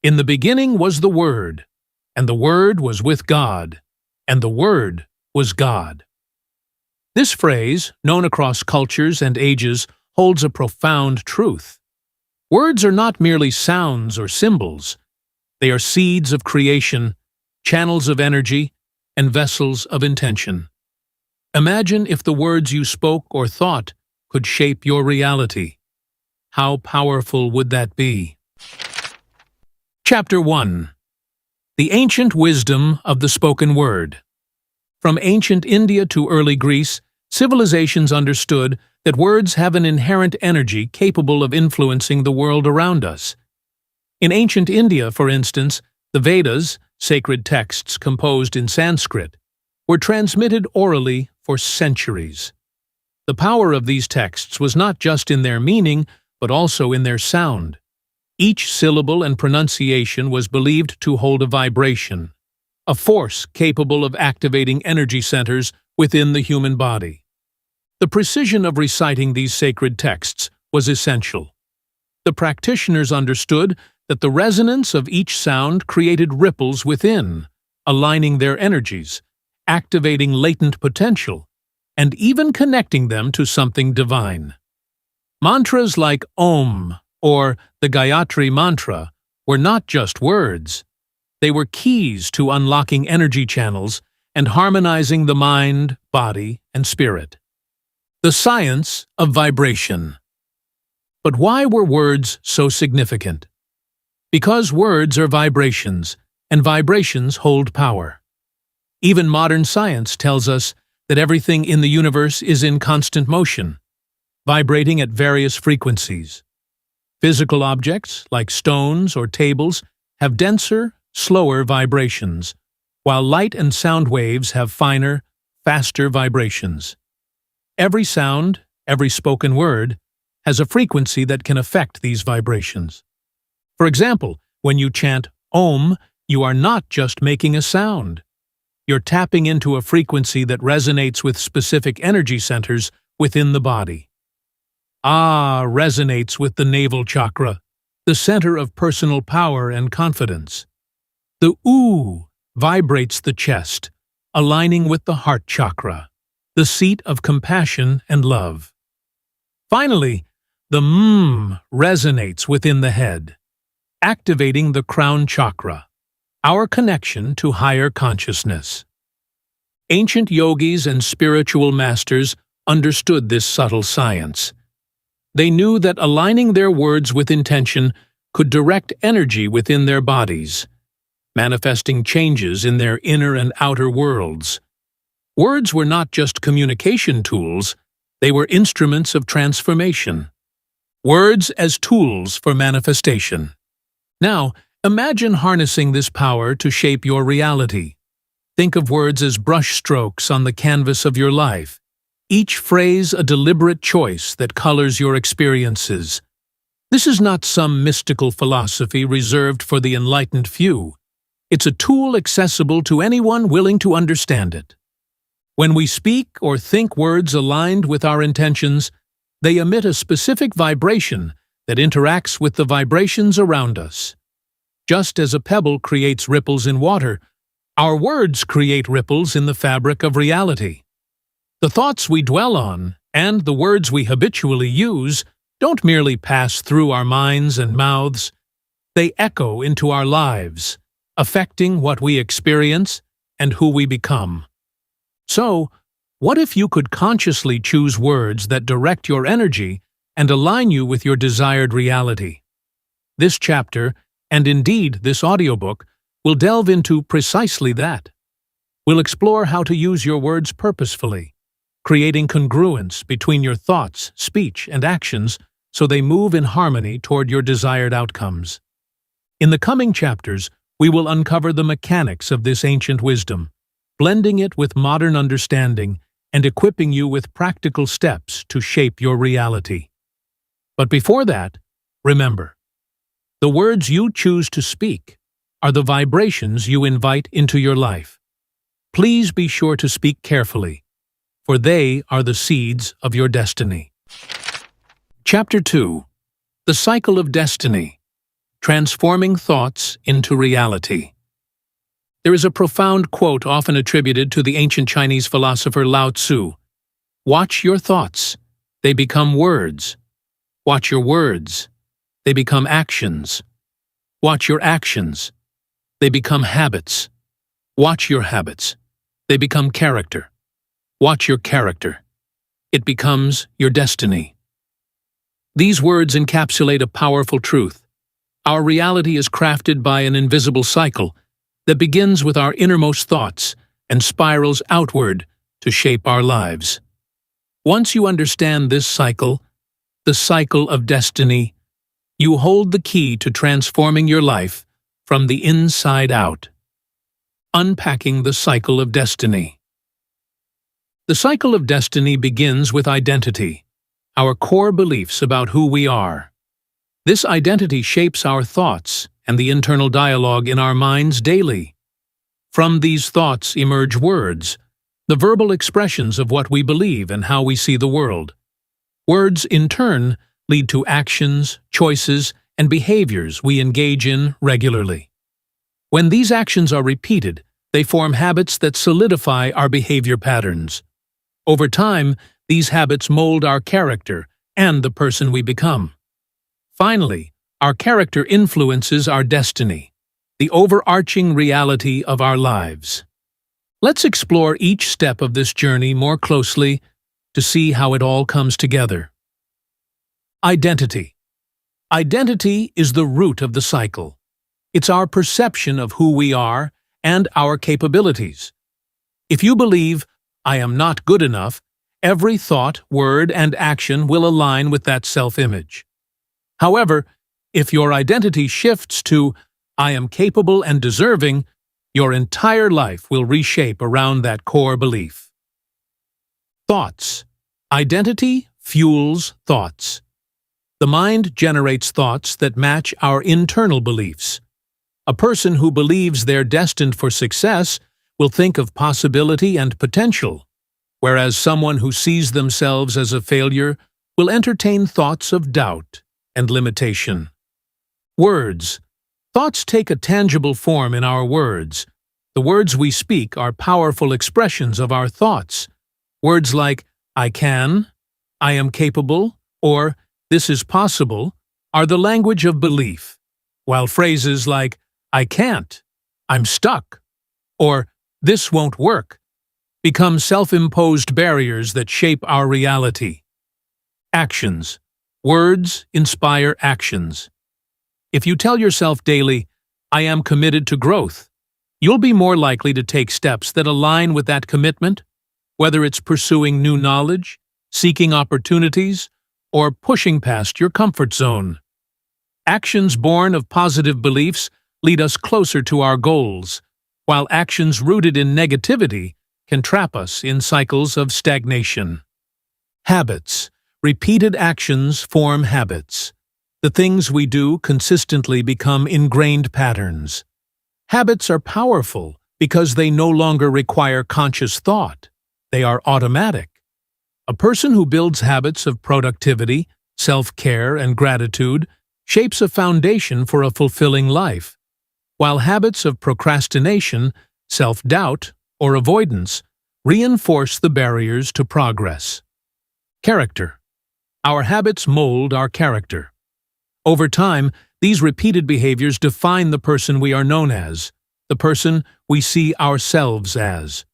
In the beginning was the Word, and the Word was with God, and the Word was God. This phrase, known across cultures and ages, holds a profound truth. Words are not merely sounds or symbols. They are seeds of creation, channels of energy, and vessels of intention. Imagine if the words you spoke or thought could shape your reality. How powerful would that be? Chapter 1. The Ancient Wisdom of the Spoken Word. From ancient India to early Greece, civilizations understood that words have an inherent energy capable of influencing the world around us. In ancient India, for instance, the Vedas, sacred texts composed in Sanskrit, were transmitted orally for centuries. The power of these texts was not just in their meaning, but also in their sound. Each syllable and pronunciation was believed to hold a vibration, a force capable of activating energy centers within the human body. The precision of reciting these sacred texts was essential. The practitioners understood that the resonance of each sound created ripples within, aligning their energies, activating latent potential, and even connecting them to something divine. Mantras like Om or the Gayatri Mantra were not just words. They were keys to unlocking energy channels and harmonizing the mind, body, and spirit. The science of vibration. But why were words so significant? Because words are vibrations, and vibrations hold power. Even modern science tells us that everything in the universe is in constant motion, vibrating at various frequencies. Physical objects, like stones or tables, have denser, slower vibrations, while light and sound waves have finer, faster vibrations. Every sound, every spoken word, has a frequency that can affect these vibrations. For example, when you chant Om, you are not just making a sound. You're tapping into a frequency that resonates with specific energy centers within the body. Ah resonates with the navel chakra, the center of personal power and confidence. The Oo vibrates the chest, aligning with the heart chakra, the seat of compassion and love. Finally, the resonates within the head, activating the crown chakra, our connection to higher consciousness. Ancient yogis and spiritual masters understood this subtle science. They knew that aligning their words with intention could direct energy within their bodies, manifesting changes in their inner and outer worlds. Words were not just communication tools, they were instruments of transformation. Words as tools for manifestation. Now, imagine harnessing this power to shape your reality. Think of words as brushstrokes on the canvas of your life, each phrase a deliberate choice that colors your experiences. This is not some mystical philosophy reserved for the enlightened few. It's a tool accessible to anyone willing to understand it. When we speak or think words aligned with our intentions, they emit a specific vibration that interacts with the vibrations around us. Just as a pebble creates ripples in water, our words create ripples in the fabric of reality. The thoughts we dwell on, and the words we habitually use, don't merely pass through our minds and mouths. They echo into our lives, affecting what we experience and who we become. So, what if you could consciously choose words that direct your energy and align you with your desired reality? This chapter, and indeed this audiobook, will delve into precisely that. We'll explore how to use your words purposefully, creating congruence between your thoughts, speech, and actions so they move in harmony toward your desired outcomes. In the coming chapters, we will uncover the mechanics of this ancient wisdom, blending it with modern understanding and equipping you with practical steps to shape your reality. But before that, remember, the words you choose to speak are the vibrations you invite into your life. Please be sure to speak carefully, for they are the seeds of your destiny. Chapter 2. The Cycle of Destiny. transforming thoughts into reality. There is a profound quote often attributed to the ancient Chinese philosopher Lao Tzu. Watch your thoughts. They become words. Watch your words. They become actions. Watch your actions. They become habits. Watch your habits. They become character. Watch your character. It becomes your destiny. These words encapsulate a powerful truth. Our reality is crafted by an invisible cycle that begins with our innermost thoughts and spirals outward to shape our lives. Once you understand this cycle, the cycle of destiny, you hold the key to transforming your life from the inside out. Unpacking the cycle of destiny. The cycle of destiny begins with identity, our core beliefs about who we are. This identity shapes our thoughts and the internal dialogue in our minds daily. From these thoughts emerge words, the verbal expressions of what we believe and how we see the world. Words, in turn, lead to actions, choices, and behaviors we engage in regularly. When these actions are repeated, they form habits that solidify our behavior patterns. Over time, these habits mold our character and the person we become. Finally, our character influences our destiny, the overarching reality of our lives. Let's explore each step of this journey more closely to see how it all comes together. Identity. Identity is the root of the cycle. It's our perception of who we are and our capabilities. If you believe, "I am not good enough," every thought, word, and action will align with that self-image. However, if your identity shifts to, "I am capable and deserving," your entire life will reshape around that core belief. Thoughts. Identity fuels thoughts. The mind generates thoughts that match our internal beliefs. A person who believes they're destined for success will think of possibility and potential, whereas someone who sees themselves as a failure will entertain thoughts of doubt and limitation. Words. Thoughts take a tangible form in our words. The words we speak are powerful expressions of our thoughts. Words like, "I can," "I am capable," or "this is possible" are the language of belief, while phrases like, "I can't," "I'm stuck," or "this won't work" become self-imposed barriers that shape our reality. Actions. Words inspire actions. If you tell yourself daily, "I am committed to growth," you'll be more likely to take steps that align with that commitment, whether it's pursuing new knowledge, seeking opportunities, or pushing past your comfort zone. Actions born of positive beliefs lead us closer to our goals, while actions rooted in negativity can trap us in cycles of stagnation. Habits. Repeated actions form habits. The things we do consistently become ingrained patterns. Habits are powerful because they no longer require conscious thought. They are automatic. A person who builds habits of productivity, self-care, and gratitude shapes a foundation for a fulfilling life, while habits of procrastination, self-doubt, or avoidance reinforce the barriers to progress. Character. Our habits mold our character. Over time, these repeated behaviors define the person we are known as, the person we see ourselves as.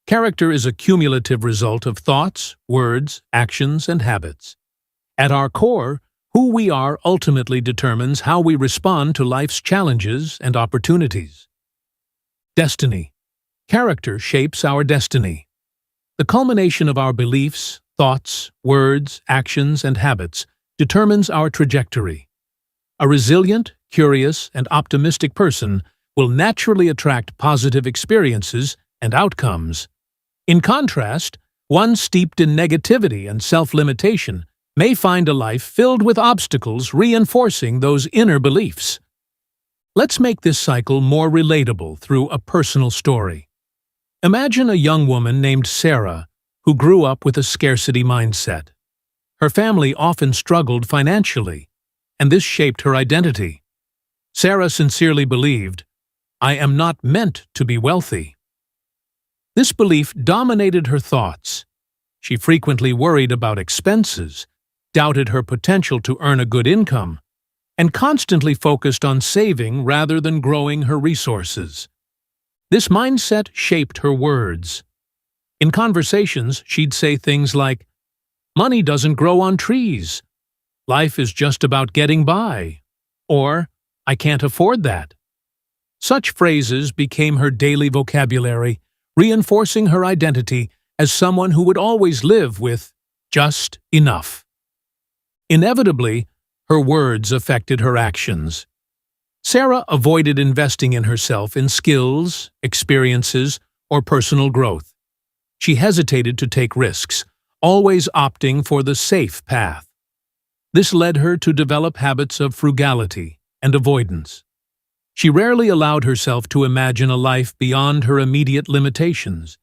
Character is a cumulative result of thoughts, words, actions, and habits. At our core, who we are ultimately determines how we respond to life's challenges and opportunities. Destiny. Character shapes our destiny. The culmination of our beliefs, thoughts, words, actions, and habits determines our trajectory. A resilient, curious, and optimistic person will naturally attract positive experiences and outcomes. In contrast, one steeped in negativity and self-limitation may find a life filled with obstacles reinforcing those inner beliefs. Let's make this cycle more relatable through a personal story. Imagine a young woman named Sarah who grew up with a scarcity mindset. Her family often struggled financially, and this shaped her identity. Sarah sincerely believed, "I am not meant to be wealthy." This belief dominated her thoughts. She frequently worried about expenses, doubted her potential to earn a good income, and constantly focused on saving rather than growing her resources. This mindset shaped her words. In conversations, she'd say things like, "Money doesn't grow on trees," "Life is just about getting by," or "I can't afford that." Such phrases became her daily vocabulary, reinforcing her identity as someone who would always live with just enough. Inevitably, her words affected her actions. Sarah avoided investing in herself in skills, experiences, or personal growth. She hesitated to take risks, always opting for the safe path. This led her to develop habits of frugality and avoidance. She rarely allowed herself to imagine a life beyond her immediate limitations,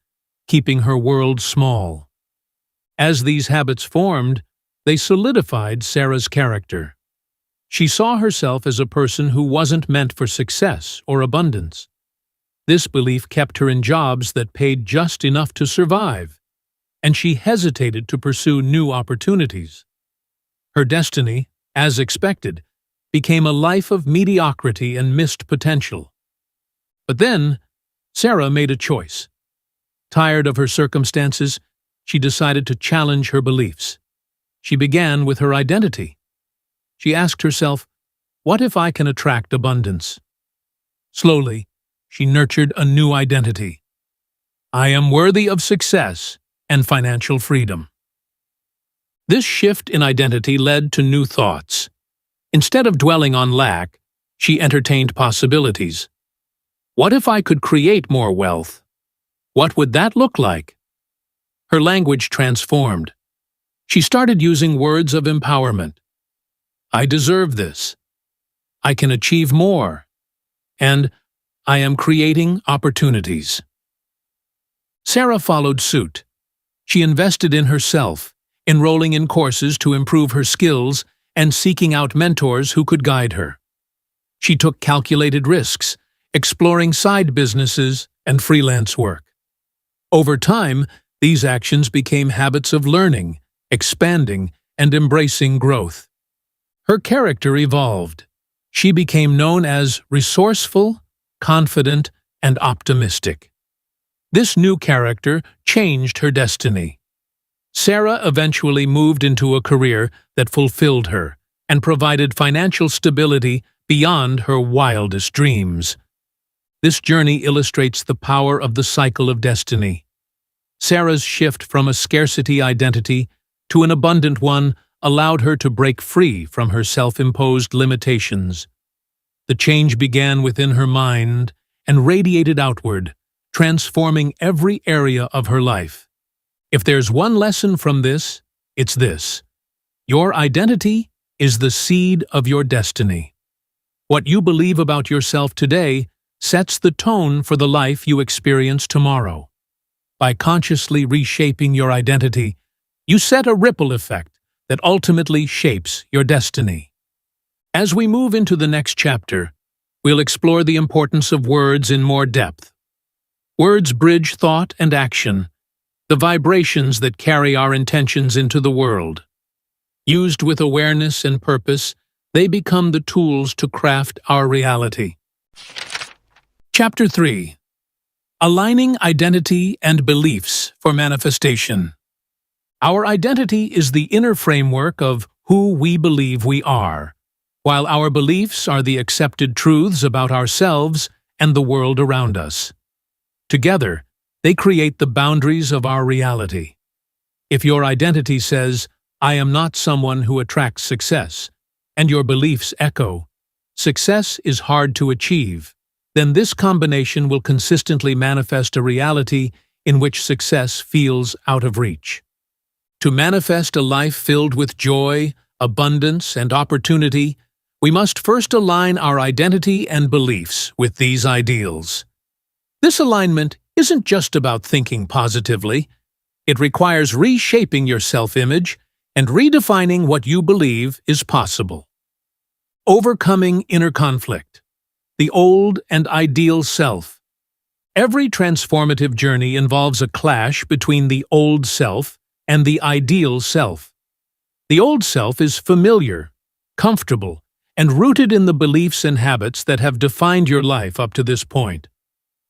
keeping her world small. As these habits formed, they solidified Sarah's character. She saw herself as a person who wasn't meant for success or abundance. This belief kept her in jobs that paid just enough to survive, and she hesitated to pursue new opportunities. Her destiny, as expected, became a life of mediocrity and missed potential. But then, Sarah made a choice. Tired of her circumstances, she decided to challenge her beliefs. She began with her identity. She asked herself, "What if I can attract abundance?" Slowly, she nurtured a new identity. "I am worthy of success and financial freedom." This shift in identity led to new thoughts. Instead of dwelling on lack, she entertained possibilities. What if I could create more wealth? What would that look like? Her language transformed. She started using words of empowerment. "I deserve this," "I can achieve more," and "I am creating opportunities." Sarah followed suit. She invested in herself, enrolling in courses to improve her skills and seeking out mentors who could guide her. She took calculated risks, exploring side businesses and freelance work. Over time, these actions became habits of learning, expanding, and embracing growth. Her character evolved. She became known as resourceful, confident, and optimistic. This new character changed her destiny. Sarah eventually moved into a career that fulfilled her and provided financial stability beyond her wildest dreams. This journey illustrates the power of the cycle of destiny. Sarah's shift from a scarcity identity to an abundant one allowed her to break free from her self-imposed limitations. The change began within her mind and radiated outward, transforming every area of her life. If there's one lesson from this, it's this: your identity is the seed of your destiny. What you believe about yourself today sets the tone for the life you experience tomorrow. By consciously reshaping your identity, you set a ripple effect that ultimately shapes your destiny. As we move into the next chapter, we'll explore the importance of words in more depth. Words bridge thought and action, the vibrations that carry our intentions into the world. Used with awareness and purpose, they become the tools to craft our reality. Chapter 3. Aligning Identity and Beliefs for Manifestation. Our identity is the inner framework of who we believe we are, while our beliefs are the accepted truths about ourselves and the world around us. Together, they create the boundaries of our reality. If your identity says, "I am not someone who attracts success," and your beliefs echo, "Success is hard to achieve," then this combination will consistently manifest a reality in which success feels out of reach. To manifest a life filled with joy, abundance, and opportunity, we must first align our identity and beliefs with these ideals. This alignment isn't just about thinking positively. It requires reshaping your self-image and redefining what you believe is possible. Overcoming inner conflict. the old and ideal self. Every transformative journey involves a clash between the old self and the ideal self. The old self is familiar, comfortable, and rooted in the beliefs and habits that have defined your life up to this point.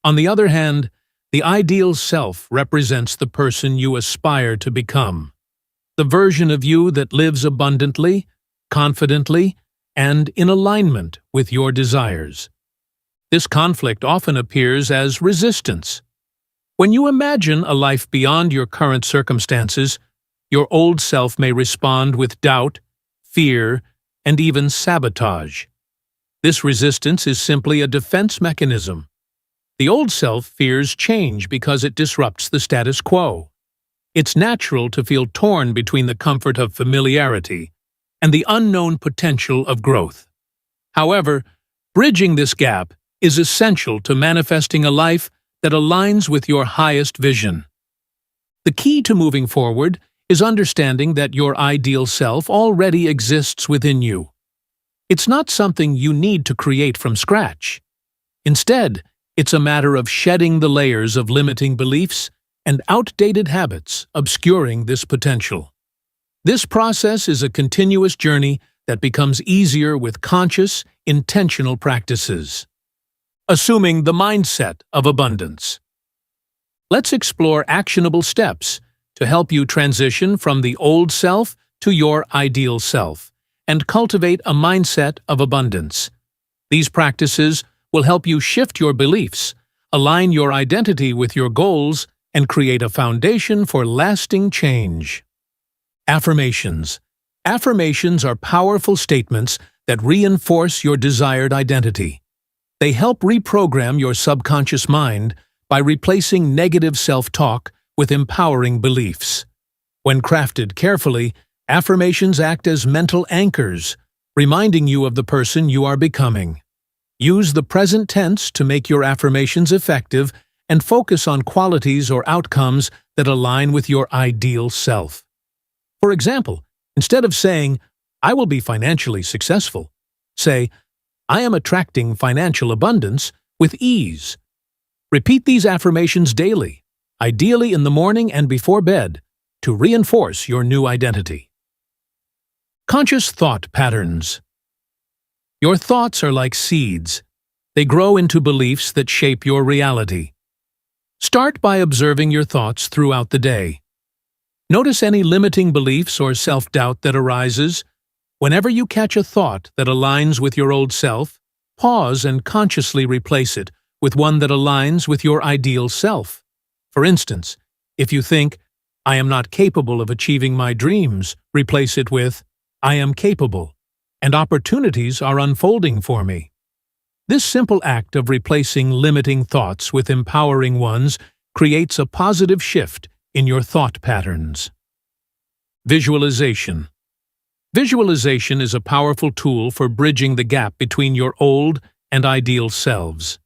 On the other hand, the ideal self represents the person you aspire to become, the version of you that lives abundantly, confidently, and in alignment with your desires. This conflict often appears as resistance. When you imagine a life beyond your current circumstances, your old self may respond with doubt, fear, and even sabotage. This resistance is simply a defense mechanism. The old self fears change because it disrupts the status quo. It's natural to feel torn between the comfort of familiarity and the unknown potential of growth. However, bridging this gap is essential to manifesting a life that aligns with your highest vision. The key to moving forward is understanding that your ideal self already exists within you. It's not something you need to create from scratch. Instead, it's a matter of shedding the layers of limiting beliefs and outdated habits obscuring this potential. This process is a continuous journey that becomes easier with conscious, intentional practices. Assuming the mindset of abundance. Let's explore actionable steps to help you transition from the old self to your ideal self and cultivate a mindset of abundance. These practices will help you shift your beliefs, align your identity with your goals, and create a foundation for lasting change. Affirmations. Affirmations are powerful statements that reinforce your desired identity. They help reprogram your subconscious mind by replacing negative self-talk with empowering beliefs. When crafted carefully, affirmations act as mental anchors, reminding you of the person you are becoming. Use the present tense to make your affirmations effective and focus on qualities or outcomes that align with your ideal self. For example, instead of saying, "I will be financially successful," say, "I am attracting financial abundance with ease." Repeat these affirmations daily, ideally in the morning and before bed, to reinforce your new identity. Conscious thought patterns. Your thoughts are like seeds. They grow into beliefs that shape your reality. Start by observing your thoughts throughout the day. Notice any limiting beliefs or self-doubt that arises. Whenever you catch a thought that aligns with your old self, pause and consciously replace it with one that aligns with your ideal self. For instance, if you think, "I am not capable of achieving my dreams," replace it with, "I am capable, and opportunities are unfolding for me." This simple act of replacing limiting thoughts with empowering ones creates a positive shift in your thought patterns. Visualization. Visualization is a powerful tool for bridging the gap between your old and ideal selves.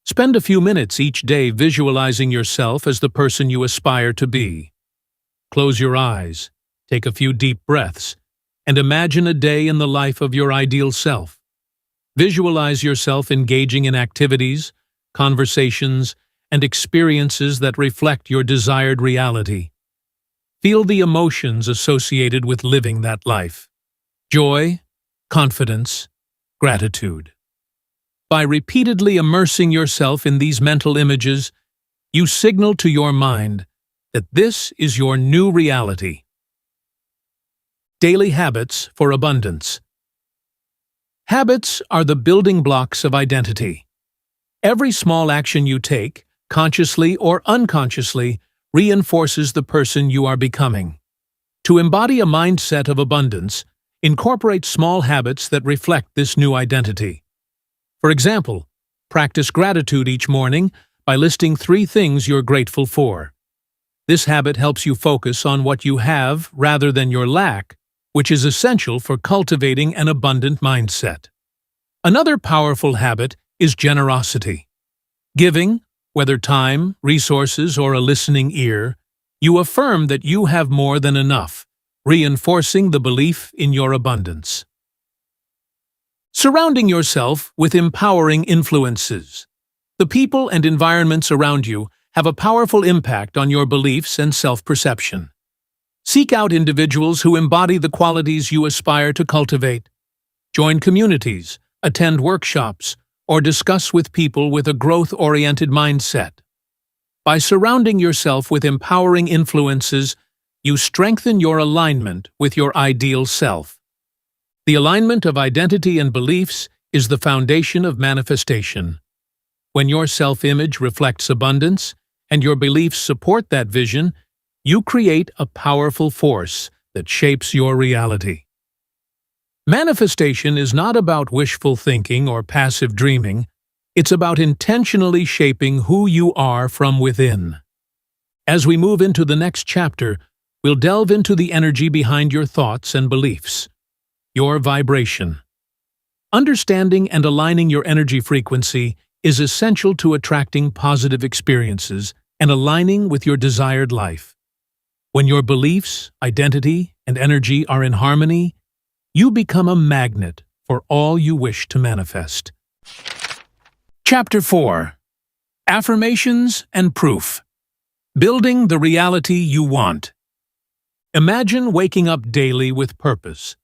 Spend a few minutes each day visualizing yourself as the person you aspire to be. Close your eyes, take a few deep breaths, and imagine a day in the life of your ideal self. Visualize yourself engaging in activities, conversations, and experiences that reflect your desired reality. Feel the emotions associated with living that life: joy, confidence, gratitude. By repeatedly immersing yourself in these mental images, you signal to your mind that this is your new reality. Daily habits for abundance. Habits are the building blocks of identity. Every small action you take, consciously or unconsciously, reinforces the person you are becoming. To embody a mindset of abundance, incorporate small habits that reflect this new identity. For example, practice gratitude each morning by listing 3 things you're grateful for. This habit helps you focus on what you have rather than your lack, which is essential for cultivating an abundant mindset. Another powerful habit is generosity. Giving, whether time, resources, or a listening ear, you affirm that you have more than enough, reinforcing the belief in your abundance. Surrounding yourself with empowering influences. The people and environments around you have a powerful impact on your beliefs and self-perception. Seek out individuals who embody the qualities you aspire to cultivate. Join communities, attend workshops, or discuss with people with a growth-oriented mindset. By surrounding yourself with empowering influences, you strengthen your alignment with your ideal self. The alignment of identity and beliefs is the foundation of manifestation. When your self-image reflects abundance and your beliefs support that vision, you create a powerful force that shapes your reality. Manifestation is not about wishful thinking or passive dreaming. It's about intentionally shaping who you are from within. As we move into the next chapter, we'll delve into the energy behind your thoughts and beliefs. Your vibration. Understanding and aligning your energy frequency is essential to attracting positive experiences and aligning with your desired life. When your beliefs, identity, and energy are in harmony, you become a magnet for all you wish to manifest. Chapter 4. Affirmations and Proof. Building the reality you want. Imagine waking up daily with purpose,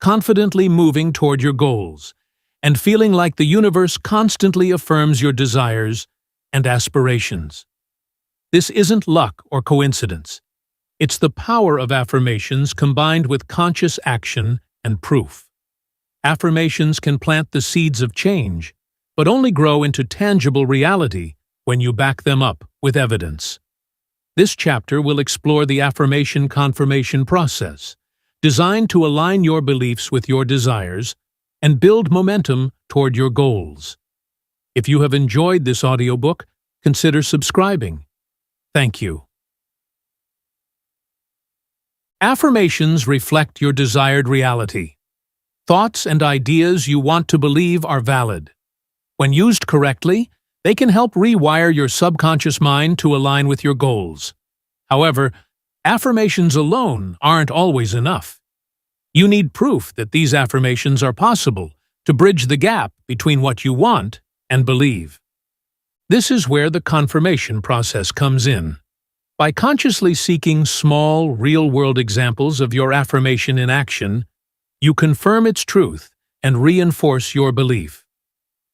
confidently moving toward your goals, and feeling like the universe constantly affirms your desires and aspirations. This isn't luck or coincidence. It's the power of affirmations combined with conscious action and proof. Affirmations can plant the seeds of change, but only grow into tangible reality when you back them up with evidence. This chapter will explore the affirmation confirmation process, designed to align your beliefs with your desires and build momentum toward your goals. If you have enjoyed this audiobook, consider subscribing. Thank you. Affirmations reflect your desired reality. Thoughts and ideas you want to believe are valid. When used correctly, they can help rewire your subconscious mind to align with your goals. However, affirmations alone aren't always enough. You need proof that these affirmations are possible to bridge the gap between what you want and believe. This is where the confirmation process comes in. By consciously seeking small, real-world examples of your affirmation in action, you confirm its truth and reinforce your belief.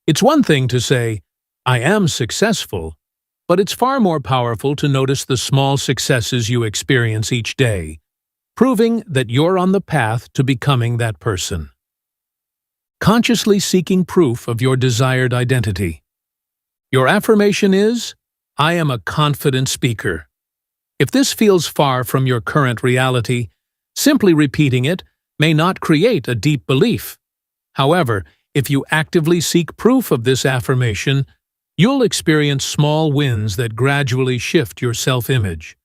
It's one thing to say, "I am successful," but it's far more powerful to notice the small successes you experience each day, proving that you're on the path to becoming that person. Consciously seeking proof of your desired identity. Your affirmation is, "I am a confident speaker." If this feels far from your current reality, simply repeating it may not create a deep belief. However, if you actively seek proof of this affirmation, you'll experience small wins that gradually shift your self-image.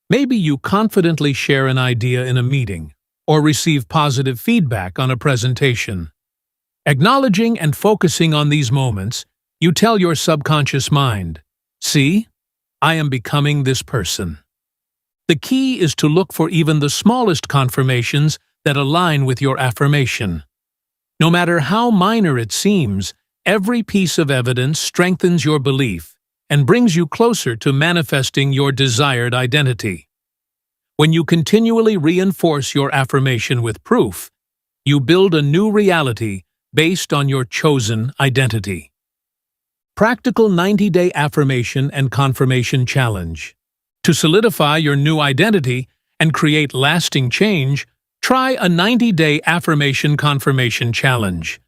Maybe you confidently share an idea in a meeting or receive positive feedback on a presentation. Acknowledging and focusing on these moments, you tell your subconscious mind, "See, I am becoming this person." The key is to look for even the smallest confirmations that align with your affirmation. No matter how minor it seems, every piece of evidence strengthens your belief and brings you closer to manifesting your desired identity. When you continually reinforce your affirmation with proof, you build a new reality based on your chosen identity. Practical 90-day Affirmation and Confirmation Challenge. To solidify your new identity and create lasting change, try a 90-day Affirmation Confirmation Challenge.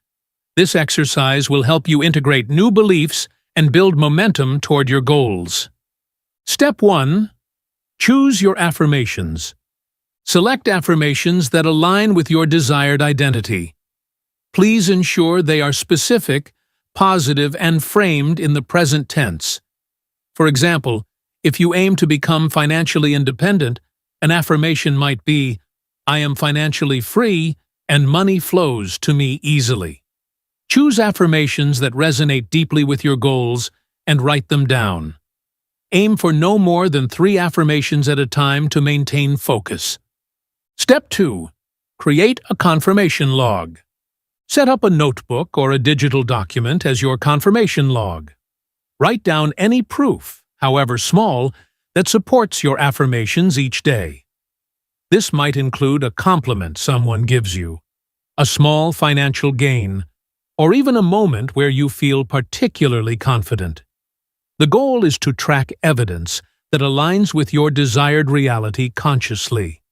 This exercise will help you integrate new beliefs and build momentum toward your goals. Step 1. Choose your affirmations. Select affirmations that align with your desired identity. Please ensure they are specific, positive, and framed in the present tense. For example, if you aim to become financially independent, an affirmation might be, "I am financially free and money flows to me easily." Choose affirmations that resonate deeply with your goals and write them down. Aim for no more than 3 affirmations at a time to maintain focus. Step 2. Create a confirmation log. Set up a notebook or a digital document as your confirmation log. Write down any proof, however small, that supports your affirmations each day. This might include a compliment someone gives you, a small financial gain, or even a moment where you feel particularly confident. The goal is to track evidence that aligns with your desired reality consciously.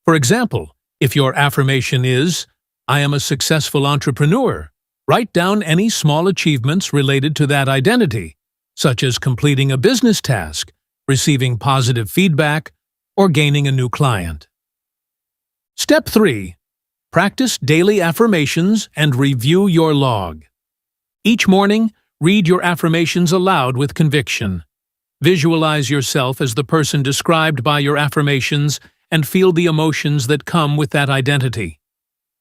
For example, if your affirmation is, "I am a successful entrepreneur," write down any small achievements related to that identity, such as completing a business task, receiving positive feedback, or gaining a new client. Step 3. Practice daily affirmations and review your log. Each morning, read your affirmations aloud with conviction. Visualize yourself as the person described by your affirmations and feel the emotions that come with that identity.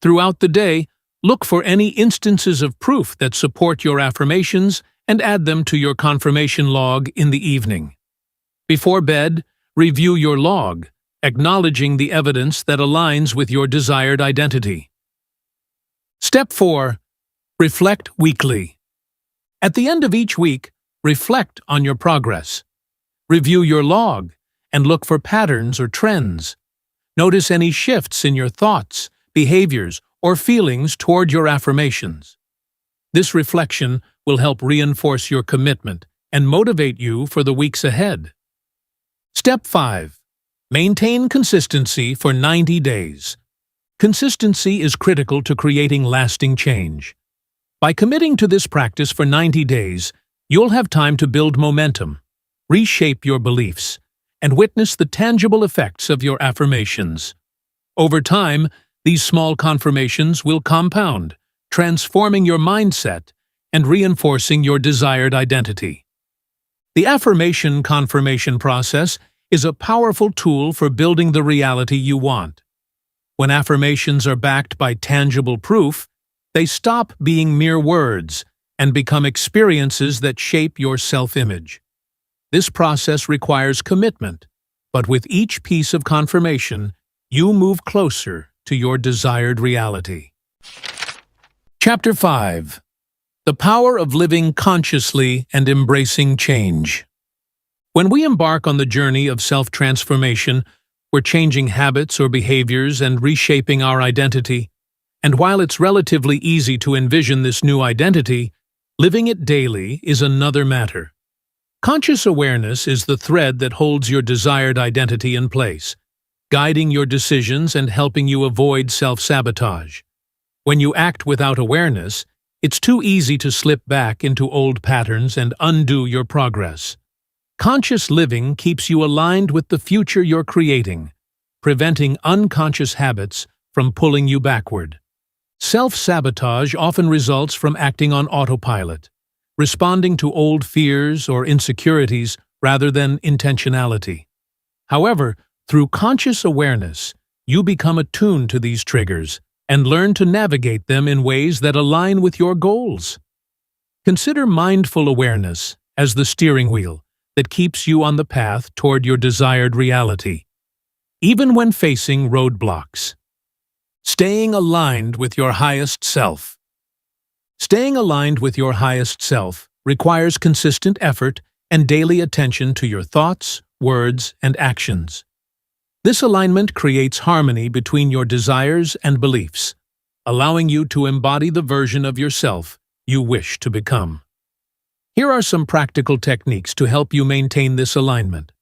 Throughout the day, look for any instances of proof that support your affirmations and add them to your confirmation log in the evening. Before bed, review your log, acknowledging the evidence that aligns with your desired identity. Step 4. Reflect weekly. At the end of each week, reflect on your progress. Review your log and look for patterns or trends. Notice any shifts in your thoughts, behaviors, or feelings toward your affirmations. This reflection will help reinforce your commitment and motivate you for the weeks ahead. Step 5. Maintain consistency for 90 days. Consistency is critical to creating lasting change. By committing to this practice for 90 days, you'll have time to build momentum, reshape your beliefs, and witness the tangible effects of your affirmations. Over time, these small confirmations will compound, transforming your mindset and reinforcing your desired identity. The affirmation confirmation process is a powerful tool for building the reality you want. When affirmations are backed by tangible proof, they stop being mere words and become experiences that shape your self-image. This process requires commitment, but with each piece of confirmation, you move closer to your desired reality. Chapter 5. The Power of Living Consciously and Embracing Change. When we embark on the journey of self-transformation, we're changing habits or behaviors and reshaping our identity. And while it's relatively easy to envision this new identity, living it daily is another matter. Conscious awareness is the thread that holds your desired identity in place, guiding your decisions and helping you avoid self-sabotage. When you act without awareness, it's too easy to slip back into old patterns and undo your progress. Conscious living keeps you aligned with the future you're creating, preventing unconscious habits from pulling you backward. Self-sabotage often results from acting on autopilot, responding to old fears or insecurities rather than intentionality. However, through conscious awareness, you become attuned to these triggers and learn to navigate them in ways that align with your goals. Consider mindful awareness as the steering wheel that keeps you on the path toward your desired reality, even when facing roadblocks. Staying aligned with your highest self. Staying aligned with your highest self requires consistent effort and daily attention to your thoughts, words, and actions. This alignment creates harmony between your desires and beliefs, allowing you to embody the version of yourself you wish to become. Here are some practical techniques to help you maintain this alignment.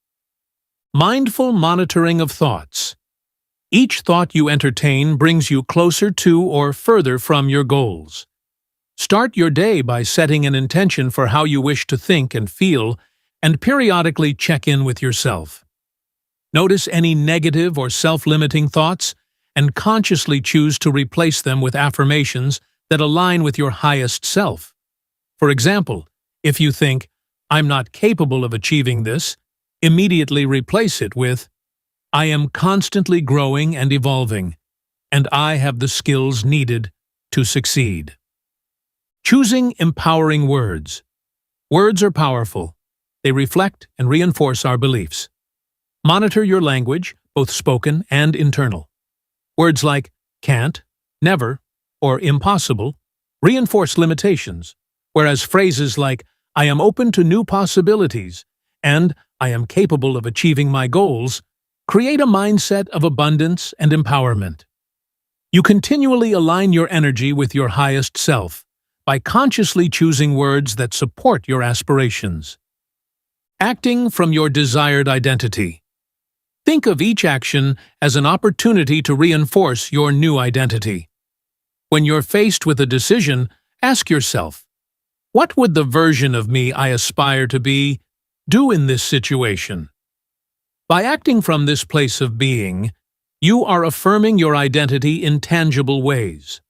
Mindful monitoring of thoughts. Each thought you entertain brings you closer to or further from your goals. Start your day by setting an intention for how you wish to think and feel, and periodically check in with yourself. Notice any negative or self-limiting thoughts, and consciously choose to replace them with affirmations that align with your highest self. For example, if you think, "I'm not capable of achieving this," immediately replace it with, "I am constantly growing and evolving, and I have the skills needed to succeed." Choosing empowering words. Words are powerful. They reflect and reinforce our beliefs. Monitor your language, both spoken and internal. Words like can't, never, or impossible reinforce limitations, whereas phrases like "I am open to new possibilities" and "I am capable of achieving my goals" create a mindset of abundance and empowerment. You continually align your energy with your highest self by consciously choosing words that support your aspirations. Acting from your desired identity. Think of each action as an opportunity to reinforce your new identity. When you're faced with a decision, ask yourself, what would the version of me I aspire to be do in this situation? By acting from this place of being, you are affirming your identity in tangible ways.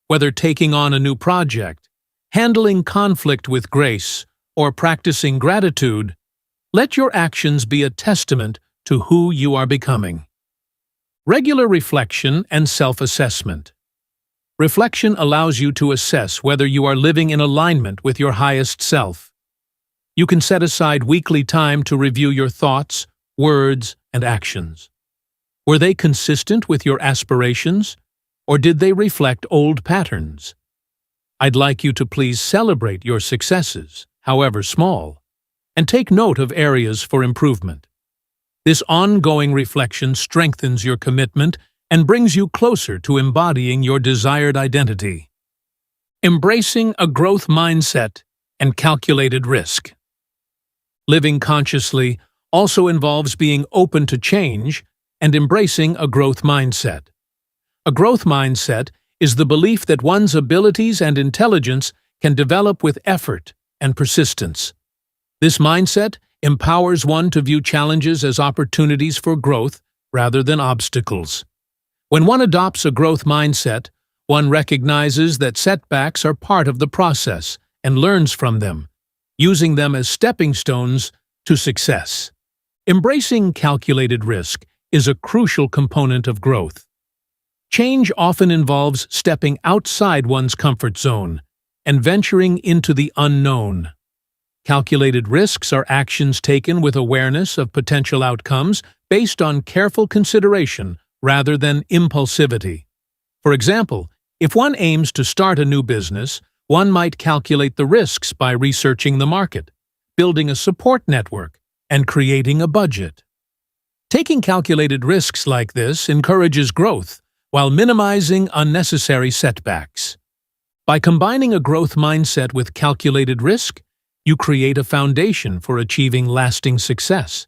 Whether taking on a new project, handling conflict with grace, or practicing gratitude, let your actions be a testament to who you are becoming. Regular reflection and self-assessment. Reflection allows you to assess whether you are living in alignment with your highest self. You can set aside weekly time to review your thoughts, words, and actions. Were they consistent with your aspirations, or did they reflect old patterns? I'd like you to please celebrate your successes, however small, and take note of areas for improvement. This ongoing reflection strengthens your commitment and brings you closer to embodying your desired identity. Embracing a growth mindset and calculated risk. Living consciously also involves being open to change and embracing a growth mindset. A growth mindset is the belief that one's abilities and intelligence can develop with effort and persistence. This mindset empowers one to view challenges as opportunities for growth rather than obstacles. When one adopts a growth mindset, one recognizes that setbacks are part of the process and learns from them, using them as stepping stones to success. Embracing calculated risk is a crucial component of growth. Change often involves stepping outside one's comfort zone and venturing into the unknown. Calculated risks are actions taken with awareness of potential outcomes based on careful consideration rather than impulsivity. For example, if one aims to start a new business, one might calculate the risks by researching the market, building a support network, and creating a budget. Taking calculated risks like this encourages growth while minimizing unnecessary setbacks. By combining a growth mindset with calculated risk, you create a foundation for achieving lasting success.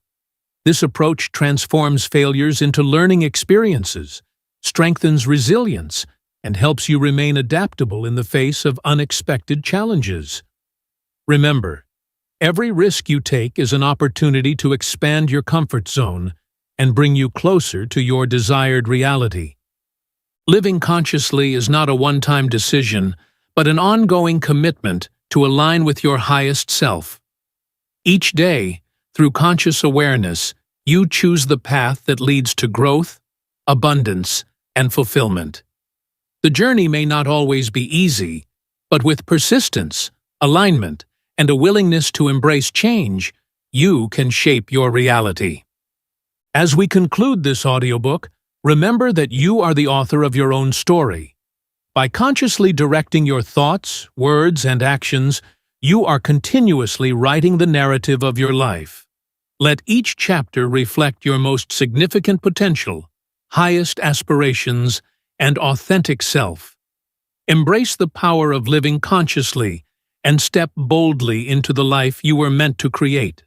This approach transforms failures into learning experiences, strengthens resilience, and helps you remain adaptable in the face of unexpected challenges. Remember, every risk you take is an opportunity to expand your comfort zone and bring you closer to your desired reality. Living consciously is not a one-time decision, but an ongoing commitment to align with your highest self. Each day, through conscious awareness, you choose the path that leads to growth, abundance, and fulfillment. The journey may not always be easy, but with persistence, alignment, and a willingness to embrace change, you can shape your reality. As we conclude this audiobook, remember that you are the author of your own story. By consciously directing your thoughts, words, and actions, you are continuously writing the narrative of your life. Let each chapter reflect your most significant potential, highest aspirations, and authentic self. Embrace the power of living consciously and step boldly into the life you were meant to create.